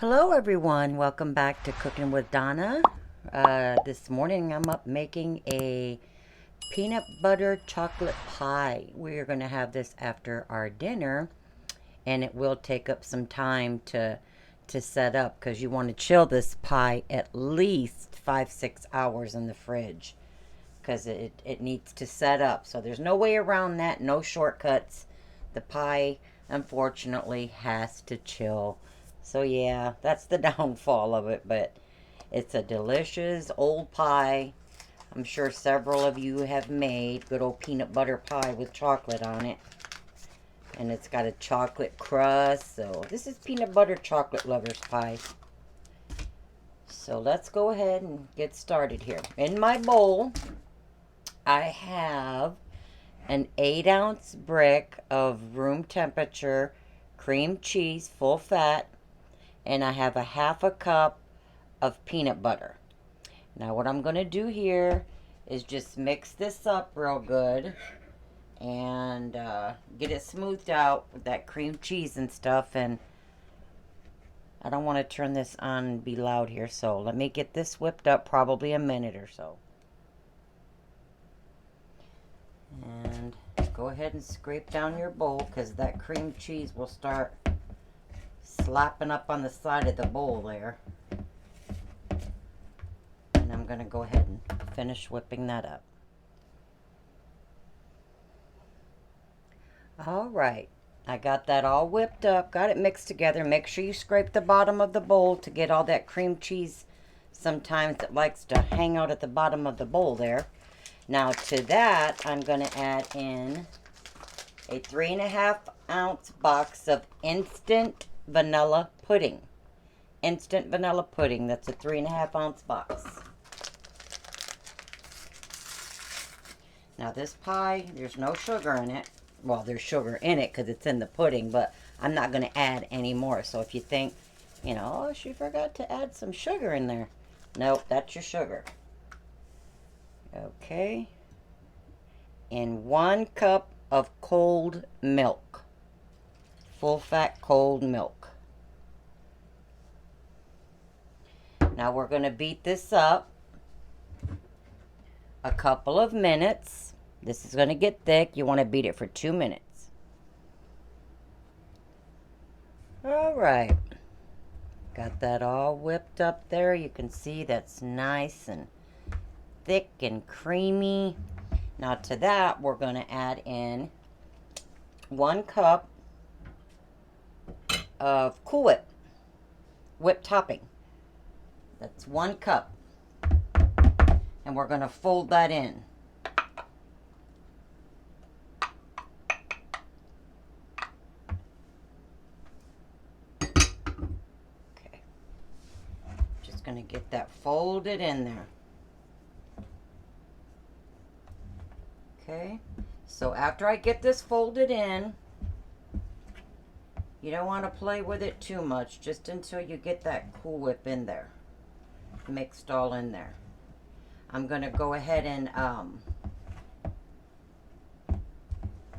Hello everyone, welcome back to Cooking with Donna. This morning I'm up making a peanut butter chocolate pie. We're going to have this after our dinner, and it will take up some time to set up because you want to chill this pie at least 5-6 hours in the fridge because it needs to set up. So there's no way around that, no shortcuts. The pie unfortunately has to chill. So yeah, that's the downfall of it, but it's a delicious old pie. I'm sure several of you have made good old peanut butter pie with chocolate on it. And it's got a chocolate crust, so this is peanut butter chocolate lovers pie. So let's go ahead and get started here. In my bowl, I have an 8-ounce brick of room temperature cream cheese, full fat, and I have a half a cup of peanut butter. Now what I'm going to do here is just mix this up real good and get it smoothed out with that cream cheese and stuff. And I don't want to turn this on and be loud here, so let me get this whipped up, probably a minute or so. And go ahead and scrape down your bowl because that cream cheese will start slapping up on the side of the bowl there. And I'm going to go ahead and finish whipping that up. Alright, I got that all whipped up, got it mixed together. Make sure you scrape the bottom of the bowl to get all that cream cheese. Sometimes it likes to hang out at the bottom of the bowl there. Now to that, I'm going to add in a 3.5-ounce box of instant vanilla pudding. Instant vanilla pudding. That's a 3.5-ounce box. Now this pie, there's no sugar in it. Well, there's sugar in it because it's in the pudding, but I'm not going to add any more. So if you think, oh, she forgot to add some sugar in there. Nope, that's your sugar. Okay. And 1 cup of cold milk. Full fat cold milk. Now we're going to beat this up a couple of minutes. This is going to get thick. You want to beat it for 2 minutes. Alright. Got that all whipped up there. You can see that's nice and thick and creamy. Now to that, we're going to add in 1 cup of Cool Whip. Whip topping. That's 1 cup. And we're going to fold that in. Okay. Just going to get that folded in there. Okay. So after I get this folded in, you don't want to play with it too much, just until you get that Cool Whip in there. Mixed all in there. I'm going to go ahead and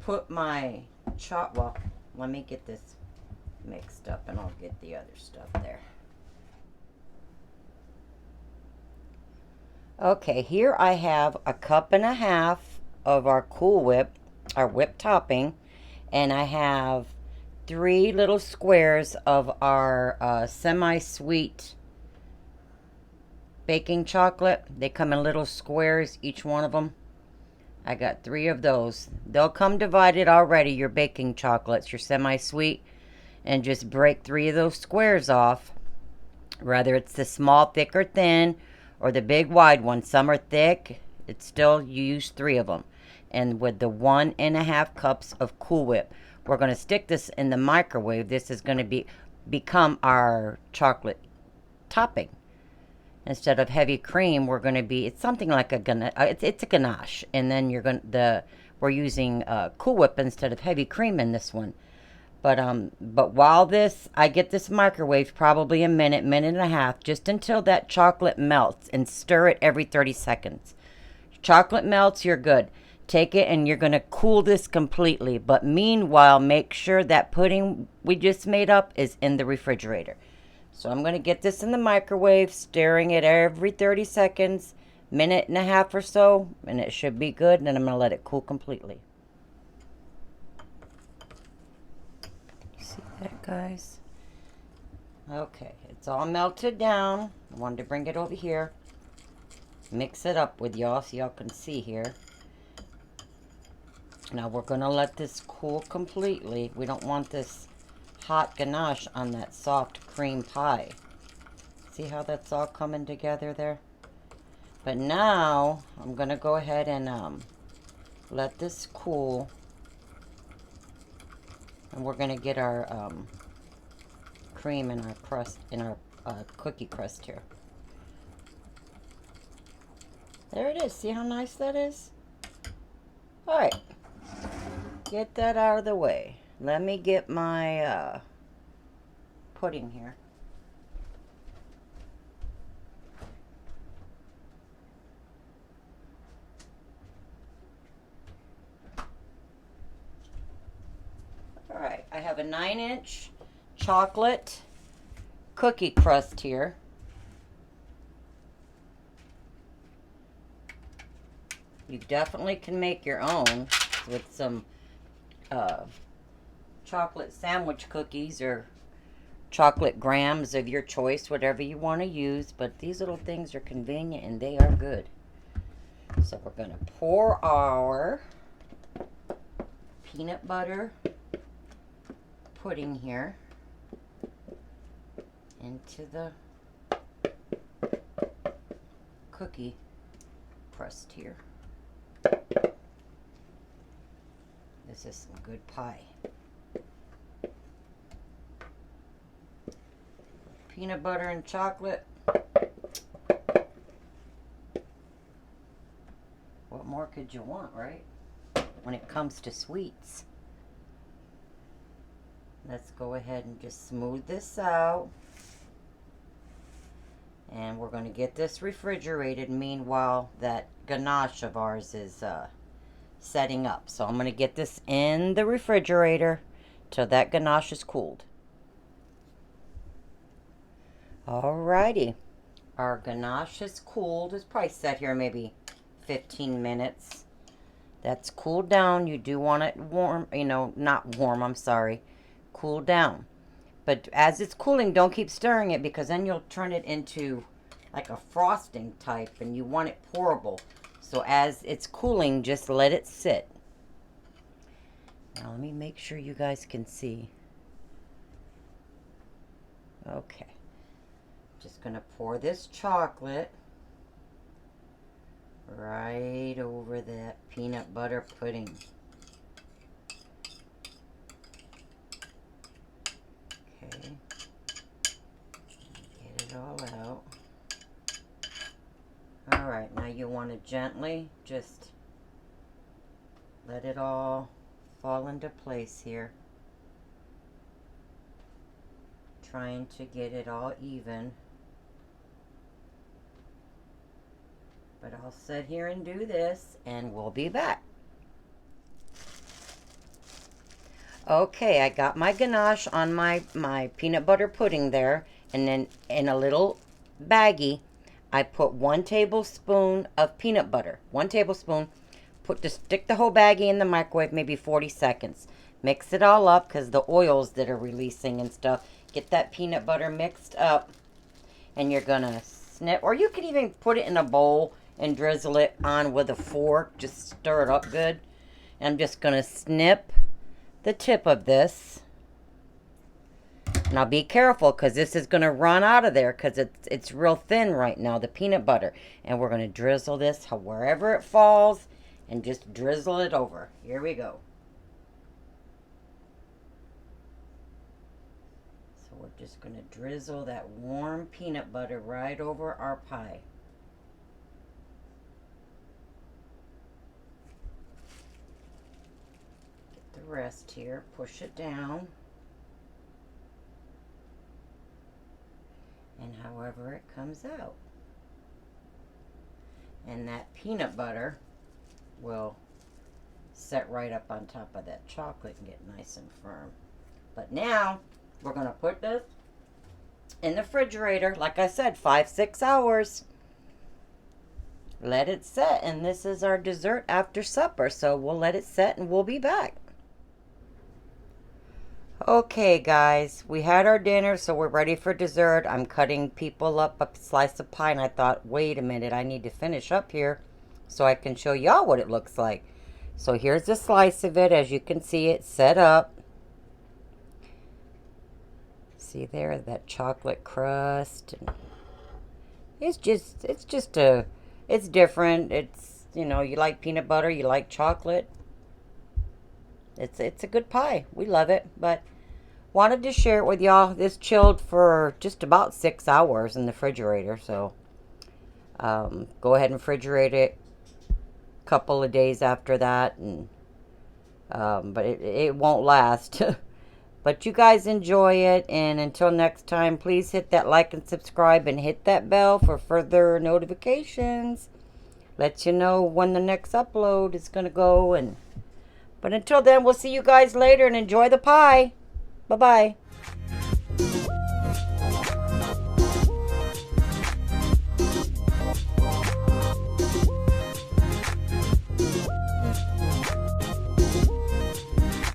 put my well, let me get this mixed up and I'll get the other stuff there. Okay, here I have 1.5 cups of our Cool Whip, our whip topping, and I have 3 little squares of our semi-sweet baking chocolate. They come in little squares, each one of them. I got 3 of those. They'll come divided already, your baking chocolates, your semi-sweet, and just break 3 of those squares off. Whether it's the small, thick, or thin, or the big, wide one. Some are thick. It's still, you use 3 of them. And with the 1.5 cups of Cool Whip, we're going to stick this in the microwave. This is going to become our chocolate topping. Instead of heavy cream, we're going to be, it's something like a ganache. It's a ganache. And then we're using Cool Whip instead of heavy cream in this one. But while I get this microwave probably a minute, minute and a half, just until that chocolate melts, and stir it every 30 seconds. Chocolate melts, you're good. Take it and you're going to cool this completely. But meanwhile, make sure that pudding we just made up is in the refrigerator. So I'm going to get this in the microwave, stirring it every 30 seconds, minute and a half or so, and it should be good. And then I'm going to let it cool completely. See that, guys? Okay, it's all melted down. I wanted to bring it over here. Mix it up with y'all so y'all can see here. Now we're going to let this cool completely. We don't want this hot ganache on that soft cream pie. See how that's all coming together there? But now I'm going to go ahead and let this cool. And we're going to get our cream in our crust, in our cookie crust here. There it is. See how nice that is? All right. Get that out of the way. Let me get my pudding here. All right, I have a 9-inch chocolate cookie crust here. You definitely can make your own with some chocolate sandwich cookies or chocolate grams of your choice, whatever you want to use. But these little things are convenient and they are good. So we're going to pour our peanut butter pudding here into the cookie crust here. This is some good pie. Peanut butter and chocolate. What more could you want, right? When it comes to sweets. Let's go ahead and just smooth this out. And we're going to get this refrigerated. Meanwhile, that ganache of ours is setting up. So I'm going to get this in the refrigerator till that ganache is cooled. Alrighty. Our ganache is cooled. It's probably set here maybe 15 minutes. That's cooled down. You do want it warm, not warm, I'm sorry. Cool down. But as it's cooling, don't keep stirring it because then you'll turn it into like a frosting type and you want it pourable. So as it's cooling, just let it sit. Now let me make sure you guys can see. Okay. Just going to pour this chocolate right over that peanut butter pudding. Okay. Get it all out. Alright, now you want to gently just let it all fall into place here. Trying to get it all even. But I'll sit here and do this and we'll be back. Okay, I got my ganache on my peanut butter pudding there. And then in a little baggie, I put 1 tablespoon of peanut butter. 1 tablespoon. Stick the whole baggie in the microwave, maybe 40 seconds. Mix it all up because the oils that are releasing and stuff. Get that peanut butter mixed up. And you're going to snip. Or you could even put it in a bowl and drizzle it on with a fork. Just stir it up good. And I'm just going to snip the tip of this. Now be careful because this is going to run out of there because it's real thin right now, the peanut butter. And we're going to drizzle this wherever it falls and just drizzle it over. Here we go. So we're just going to drizzle that warm peanut butter right over our pie. Get the rest here, push it down. And however it comes out. And that peanut butter will set right up on top of that chocolate and get nice and firm. But now we're going to put this in the refrigerator. Like I said, 5-6 hours. Let it set, and this is our dessert after supper. So we'll let it set and we'll be back. Okay guys, we had our dinner, so we're ready for dessert. I'm cutting people up a slice of pie, and I thought, wait a minute, I need to finish up here so I can show y'all what it looks like. So here's a slice of it. As you can see, it's set up. See there, that chocolate crust. It's different. It's, you know, you like peanut butter, you like chocolate. It's a good pie. We love it, but wanted to share it with y'all. This chilled for just about 6 hours in the refrigerator, so go ahead and refrigerate it a couple of days after that, and but it won't last. But you guys enjoy it, and until next time, please hit that like and subscribe and hit that bell for further notifications. Let you know when the next upload is going to go. But until then, we'll see you guys later, and enjoy the pie. Bye-bye.